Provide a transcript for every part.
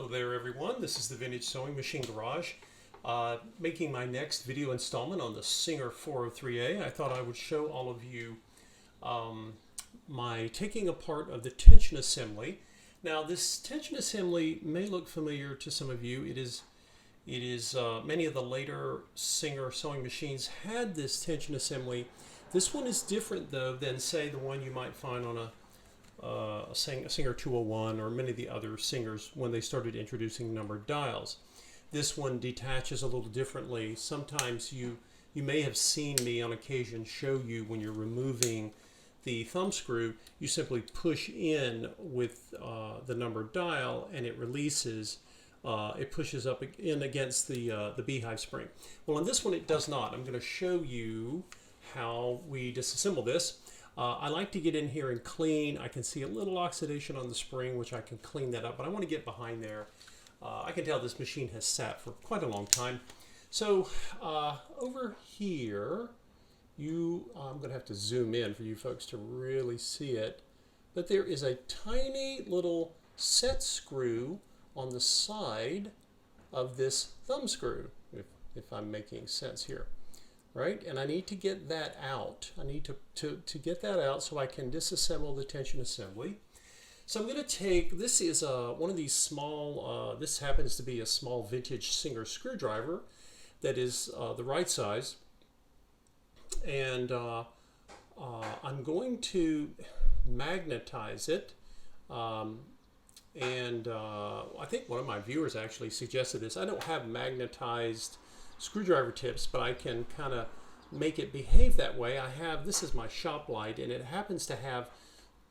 Hello there everyone, this is the Vintage Sewing Machine Garage. Making my next video installment on the Singer 403A. I thought I would show all of you my taking apart of the tension assembly. Now this tension assembly may look familiar to some of you. It is many of the later Singer sewing machines had this tension assembly. This one is different though than say the one you might find on a Singer 201 or many of the other Singers when they started introducing numbered dials. This one detaches a little differently. Sometimes you may have seen me on occasion show you when you're removing the thumb screw, you simply push in with the numbered dial and it releases. It pushes up in against the beehive spring. Well, on this one it does not. I'm going to show you how we disassemble this. I like to get in here and clean. I can see a little oxidation on the spring, which I can clean that up, but I want to get behind there. I can tell this machine has sat for quite a long time. So over here, I'm going to have to zoom in for you folks to really see it, but there is a tiny little set screw on the side of this thumb screw, if I'm making sense here. Right, and I need to get that out. I need to get that out so I can disassemble the tension assembly. So I'm going to take, this is one of these small, this happens to be a small vintage Singer screwdriver that is the right size. And I'm going to magnetize it. I think one of my viewers actually suggested this. I don't have magnetized screwdriver tips, but I can kind of make it behave that way. This is my shop light, and it happens to have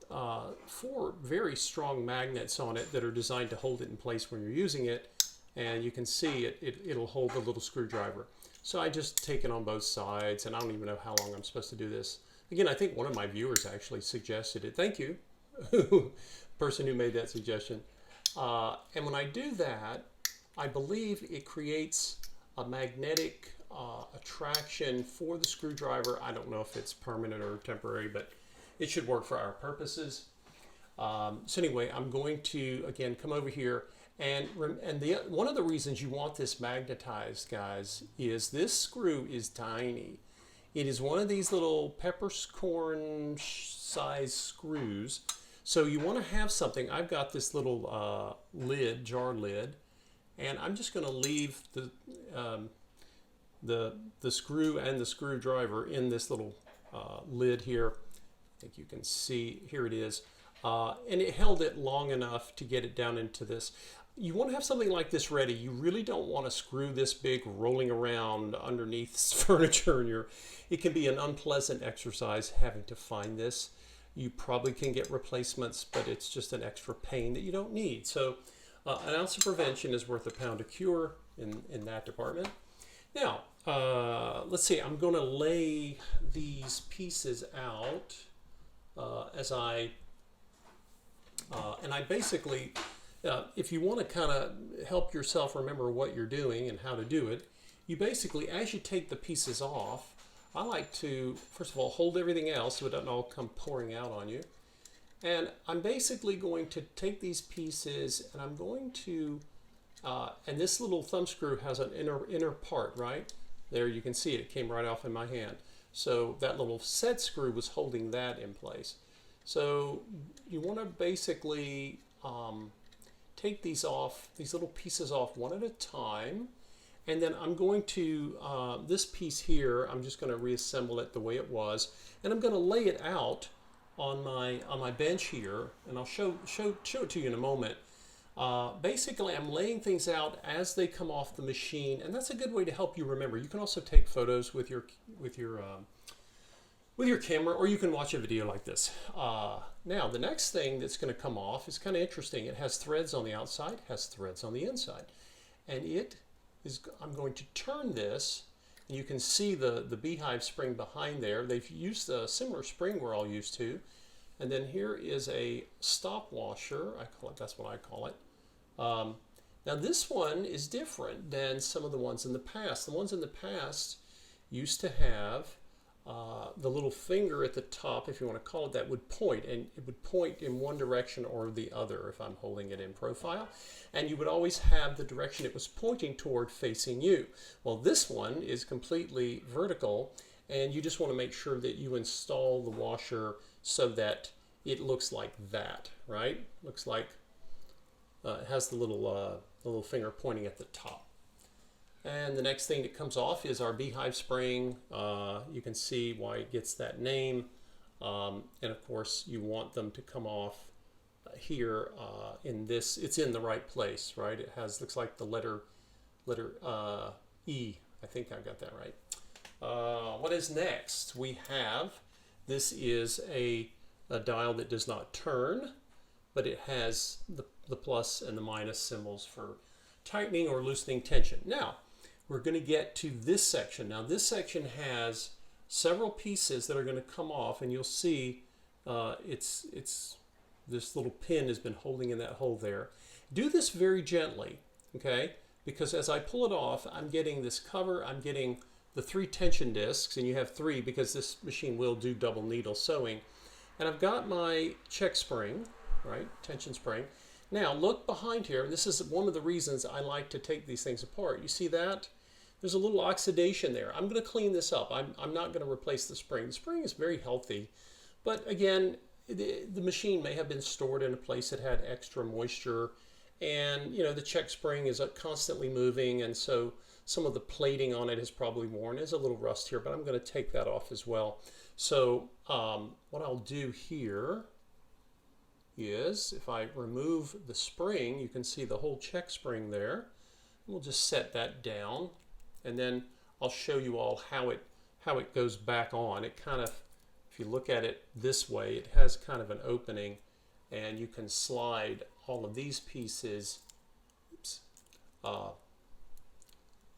4 very strong magnets on it that are designed to hold it in place when you're using it, and you can see it'll hold the little screwdriver. So I just take it on both sides, and I don't even know how long I'm supposed to do this. Again, I think one of my viewers actually suggested it. Thank you, person who made that suggestion. And when I do that, I believe it creates a magnetic attraction for the screwdriver. I don't know if it's permanent or temporary, but it should work for our purposes. So anyway, I'm going to again come over here, and one of the reasons you want this magnetized, guys, is this screw is tiny. It is one of these little peppercorn size screws. So you want to have something. I've got this little jar lid. And I'm just going to leave the screw and the screwdriver in this little lid here. I think you can see, here it is. And it held it long enough to get it down into this. You want to have something like this ready. You really don't want to screw this big rolling around underneath furniture. It can be an unpleasant exercise having to find this. You probably can get replacements, but it's just an extra pain that you don't need. So an ounce of prevention is worth a pound of cure in that department. Now, let's see, I'm going to lay these pieces out and I basically, if you want to kind of help yourself remember what you're doing and how to do it, you basically, as you take the pieces off, I like to, first of all, hold everything else so it doesn't all come pouring out on you. And I'm basically going to take these pieces and I'm going to, and this little thumb screw has an inner part, right? There you can see it came right off in my hand. So that little set screw was holding that in place. So you want to basically take these off, these little pieces off one at a time. And then I'm going to, this piece here, I'm just going to reassemble it the way it was. And I'm going to lay it out on my bench here, and I'll show it to you in a moment. Basically, I'm laying things out as they come off the machine, and that's a good way to help you remember. You can also take photos with your camera, or you can watch a video like this. Now, the next thing that's going to come off is kind of interesting. It has threads on the outside, has threads on the inside, and I'm going to turn this. You can see the beehive spring behind there. They've used a similar spring we're all used to. And then here is a stop washer. That's what I call it. Now this one is different than some of the ones in the past. The ones in the past used to have the little finger at the top, if you want to call it that, would point, and it would point in one direction or the other if I'm holding it in profile, and you would always have the direction it was pointing toward facing you. Well, this one is completely vertical, and you just want to make sure that you install the washer so that it looks like that, right? Looks like it has the little finger pointing at the top. And the next thing that comes off is our beehive spring. You can see why it gets that name. And of course, you want them to come off here in this. It's in the right place, right? It has, looks like the letter E. I think I got that right. What is next? We have, this is a dial that does not turn, but it has the plus and the minus symbols for tightening or loosening tension. Now, we're going to get to this section. Now, this section has several pieces that are going to come off, and you'll see it's this little pin has been holding in that hole there. Do this very gently, okay? Because as I pull it off, I'm getting this cover, I'm getting the 3 tension discs, and you have 3 because this machine will do double needle sewing. And I've got my check spring, right, tension spring. Now look behind here, and this is one of the reasons I like to take these things apart. You see that? There's a little oxidation there. I'm going to clean this up. I'm not going to replace the spring. The spring is very healthy, but again, the machine may have been stored in a place that had extra moisture, and you know the check spring is constantly moving, and so some of the plating on it is probably worn. There's a little rust here, but I'm going to take that off as well. So what I'll do here is if I remove the spring, you can see the whole check spring there. We'll just set that down, and then I'll show you all how it goes back on. It kind of, if you look at it this way, it has kind of an opening, and you can slide all of these pieces. Oops.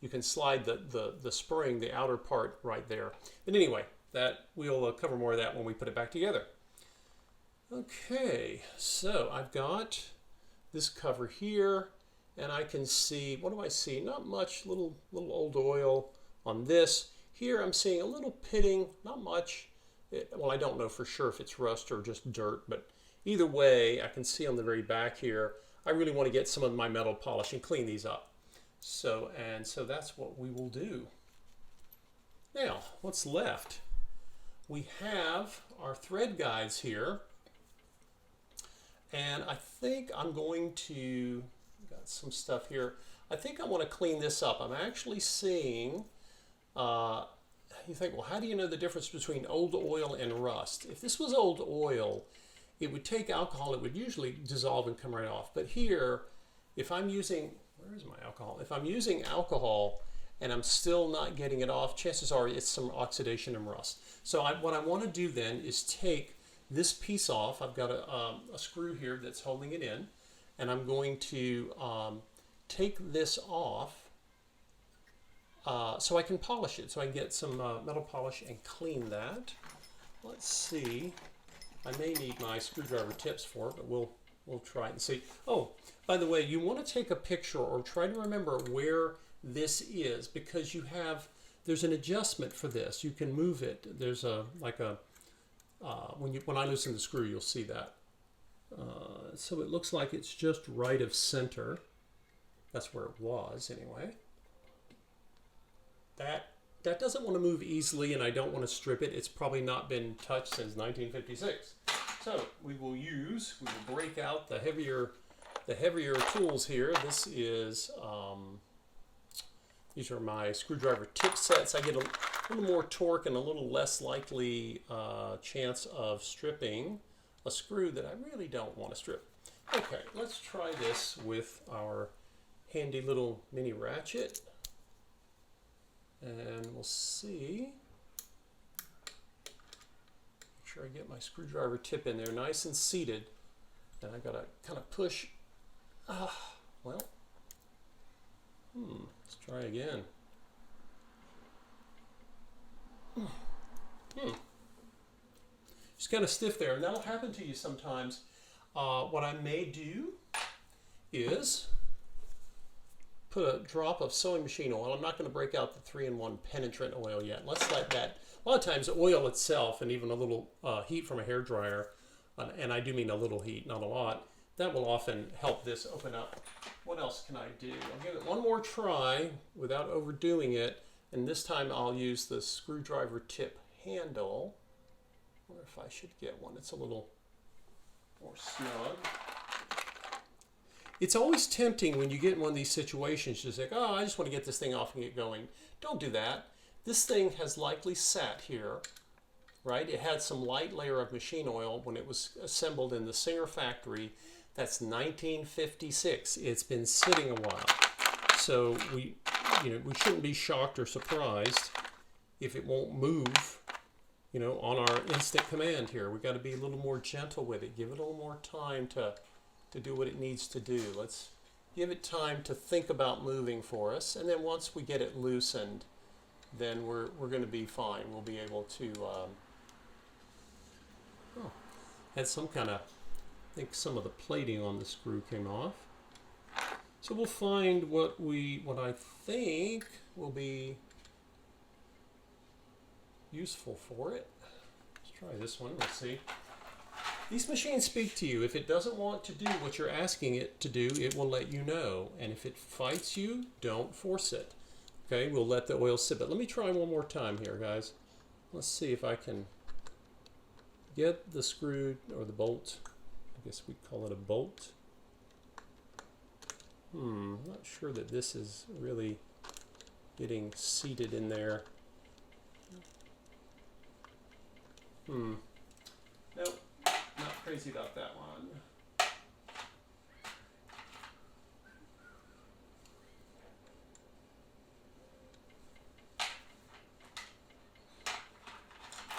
You can slide the spring, the outer part right there. But anyway, that we'll cover more of that when we put it back together. Okay, so I've got this cover here, and I can see, what do I see? Not much, little old oil on this. Here I'm seeing a little pitting, not much. Well, I don't know for sure if it's rust or just dirt, but either way, I can see on the very back here, I really want to get some of my metal polish and clean these up. So that's what we will do. Now, what's left? We have our thread guides here. And I think I'm going to, got some stuff here. I think I want to clean this up. I'm actually seeing, you think, well, how do you know the difference between old oil and rust? If this was old oil, it would take alcohol, it would usually dissolve and come right off. But here, if I'm using, where is my alcohol? If I'm using alcohol and I'm still not getting it off, chances are it's some oxidation and rust. So what I want to do then is take this piece off. I've got a screw here that's holding it in, and I'm going to take this off so I can polish it, so I can get some metal polish and clean that. Let's see. I may need my screwdriver tips for it, but we'll try it and see. Oh, by the way, you want to take a picture or try to remember where this is, because there's an adjustment for this. You can move it. There's when I loosen the screw, you'll see that. So it looks like it's just right of center. That's where it was anyway. That doesn't want to move easily, and I don't want to strip it. It's probably not been touched since 1956. So we will break out the heavier tools here. This is these are my screwdriver tip sets. I get a little more torque and a little less likely chance of stripping a screw that I really don't want to strip. Okay, let's try this with our handy little mini ratchet, and we'll see. Make sure I get my screwdriver tip in there nice and seated, and I gotta kind of push. Well, let's try again. It's kind of stiff there, and that'll happen to you sometimes. What I may do is put a drop of sewing machine oil. I'm not going to break out the 3-in-1 penetrant oil yet. Let's let A lot of times oil itself and even a little heat from a hair dryer, and I do mean a little heat, not a lot, that will often help this open up. What else can I do? I'll give it one more try without overdoing it, and this time I'll use the screwdriver tip handle. I wonder if I should get one that's a little more snug. It's always tempting when you get in one of these situations to say, oh, I just want to get this thing off and get going. Don't do that. This thing has likely sat here, right? It had some light layer of machine oil when it was assembled in the Singer factory. That's 1956. It's been sitting a while. So we shouldn't be shocked or surprised if it won't move, on our instant command here. We've got to be a little more gentle with it. Give it a little more time to do what it needs to do. Let's give it time to think about moving for us. And then once we get it loosened, then we're going to be fine. We'll be able to, had some kind of, I think some of the plating on the screw came off. So we'll find what I think will be useful for it. Let's try this one. Let's see. These machines speak to you. If it doesn't want to do what you're asking it to do, it will let you know. And if it fights you, don't force it. Okay, we'll let the oil sit. But let me try one more time here, guys. Let's see if I can get the screw or the bolt. I guess we'd call it a bolt. I'm not sure that this is really getting seated in there. Nope, not crazy about that one.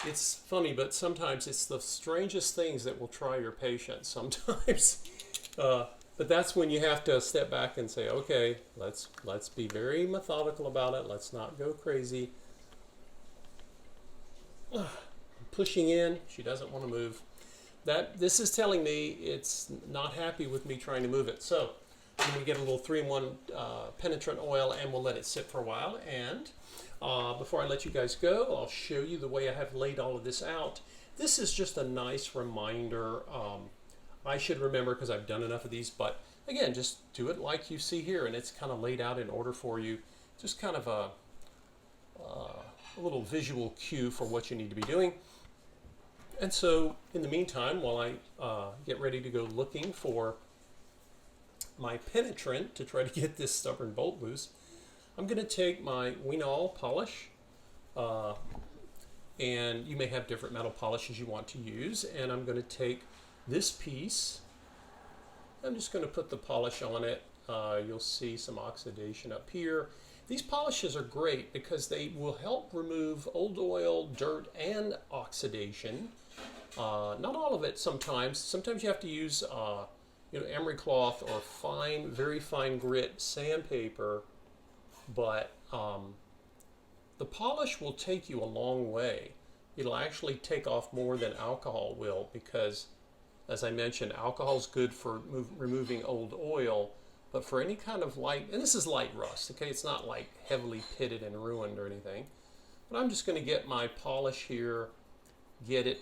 It's funny, but sometimes it's the strangest things that will try your patience sometimes. But that's when you have to step back and say, okay, let's be very methodical about it. Let's not go crazy. Pushing in, she doesn't want to move. This is telling me it's not happy with me trying to move it. So I'm going to get a little 3-in-1 penetrant oil, and we'll let it sit for a while. And before I let you guys go, I'll show you the way I have laid all of this out. This is just a nice reminder. I should remember because I've done enough of these, but again, just do it like you see here, and it's kind of laid out in order for you. Just kind of a little visual cue for what you need to be doing. And so in the meantime, while I get ready to go looking for my penetrant to try to get this stubborn bolt loose, I'm going to take my Wienall polish, and you may have different metal polishes you want to use, and I'm going to take this piece. I'm just going to put the polish on it. You'll see some oxidation up here. These polishes are great because they will help remove old oil, dirt, and oxidation. Not all of it sometimes. Sometimes you have to use emery cloth or fine, very fine grit sandpaper, but the polish will take you a long way. It'll actually take off more than alcohol will because, as I mentioned, alcohol is good for removing old oil, but for any kind of light, and this is light rust, okay? It's not like heavily pitted and ruined or anything. But I'm just going to get my polish here, get it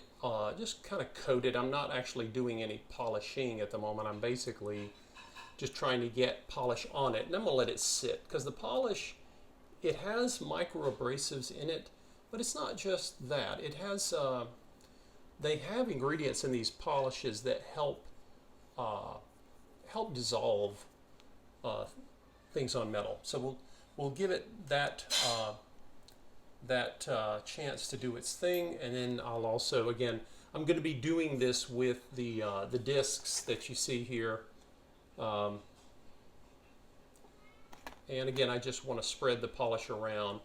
just kind of coated. I'm not actually doing any polishing at the moment. I'm basically just trying to get polish on it, and I'm going to let it sit because the polish, it has micro abrasives in it, but it's not just that. It has they have ingredients in these polishes that help dissolve things on metal. So we'll give it that chance to do its thing, and then I'll also, again, I'm going to be doing this with the discs that you see here, and again, I just want to spread the polish around.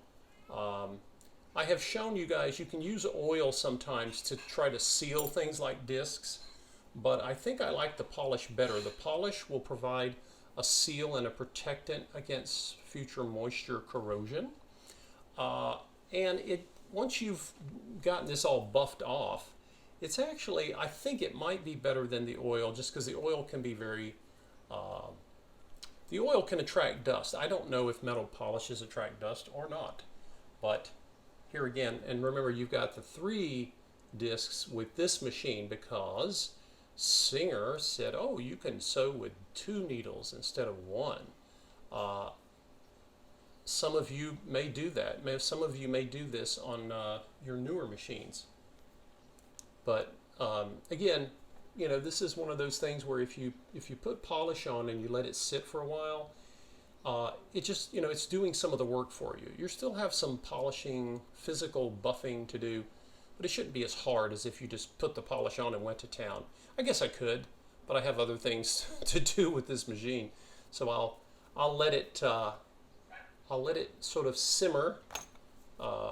I have shown you guys you can use oil sometimes to try to seal things like discs, but I think I like the polish better. The polish will provide a seal and a protectant against future moisture corrosion. And once you've gotten this all buffed off, it's actually, I think it might be better than the oil, just because the oil can be very, the oil can attract dust. I don't know if metal polishes attract dust or not, but here again, and remember you've got the 3 discs with this machine because Singer said, oh, you can sew with 2 needles instead of 1. Some of you may do that. Some of you may do this on your newer machines. But again, you know, this is one of those things where if you put polish on and you let it sit for a while, it just, you know, it's doing some of the work for you. You still have some polishing, physical buffing to do, but it shouldn't be as hard as if you just put the polish on and went to town. I guess I could, but I have other things to do with this machine, so I'll let it sort of simmer,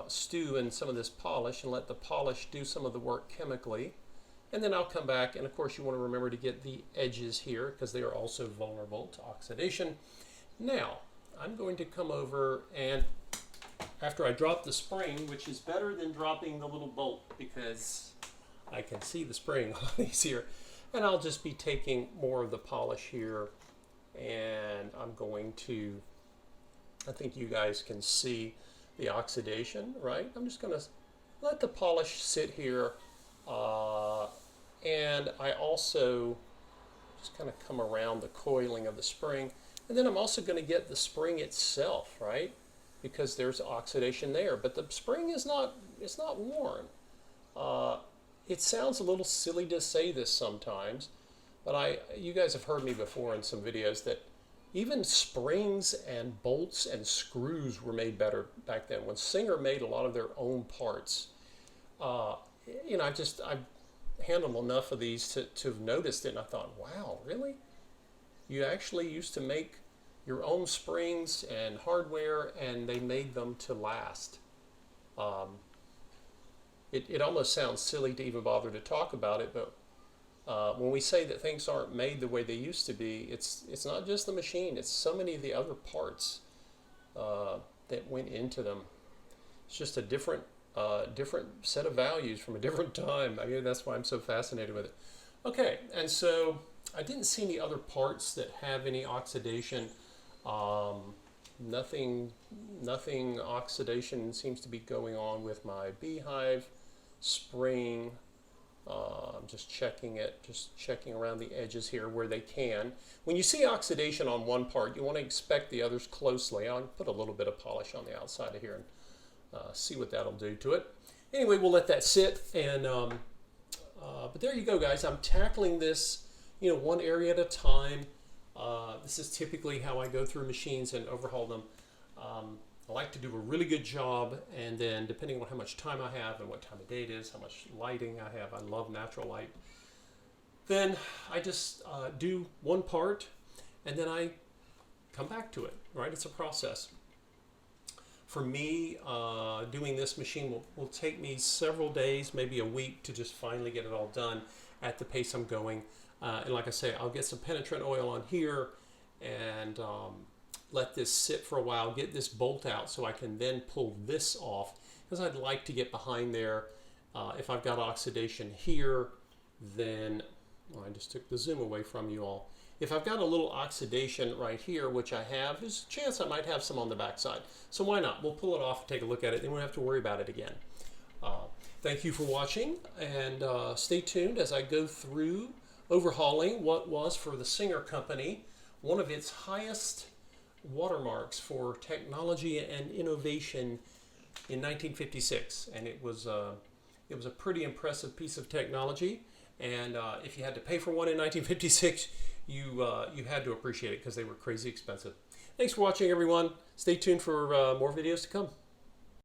stew in some of this polish, and let the polish do some of the work chemically. And then I'll come back, and of course you want to remember to get the edges here because they are also vulnerable to oxidation. Now, I'm going to come over and after I drop the spring, which is better than dropping the little bolt because I can see the spring on these here, and I'll just be taking more of the polish here, and I'm going to, I think you guys can see the oxidation, right? I'm just going to let the polish sit here. And I also just kind of come around the coiling of the spring. And then I'm also going to get the spring itself, right? Because there's oxidation there. But the spring is not, it's not worn. It sounds a little silly to say this sometimes, but you guys have heard me before in some videos that even springs and bolts and screws were made better back then. When Singer made a lot of their own parts, you know, I've handled enough of these to have noticed it, and I thought, wow, really? You actually used to make your own springs and hardware, and they made them to last. It almost sounds silly to even bother to talk about it, but when we say that things aren't made the way they used to be, it's not just the machine, it's so many of the other parts that went into them. It's just a different set of values from a different time. I mean, that's why I'm so fascinated with it. Okay, and so I didn't see any other parts that have any oxidation. Nothing oxidation seems to be going on with my beehive spring. I'm just checking it, just checking around the edges here where they can. When you see oxidation on one part, you want to inspect the others closely. I'll put a little bit of polish on the outside of here and see what that'll do to it. Anyway, we'll let that sit, and but there you go, guys. I'm tackling this, you know, one area at a time. This is typically how I go through machines and overhaul them. I like to do a really good job, and then depending on how much time I have and what time of day it is, how much lighting I have, I love natural light, then I just do one part, and then I come back to it, right? It's a process. For me, doing this machine will take me several days, maybe a week, to just finally get it all done at the pace I'm going. And like I say, I'll get some penetrant oil on here and let this sit for a while, get this bolt out so I can then pull this off, because I'd like to get behind there. If I've got oxidation here, then, well, I just took the zoom away from you all. If I've got a little oxidation right here, which I have, there's a chance I might have some on the backside. So why not? We'll pull it off and take a look at it, and we won't have to worry about it again. Thank you for watching, and stay tuned as I go through overhauling what was, for the Singer Company, one of its highest watermarks for technology and innovation in 1956. And it was a pretty impressive piece of technology. And if you had to pay for one in 1956, you had to appreciate it because they were crazy expensive. Thanks for watching, everyone. Stay tuned for more videos to come.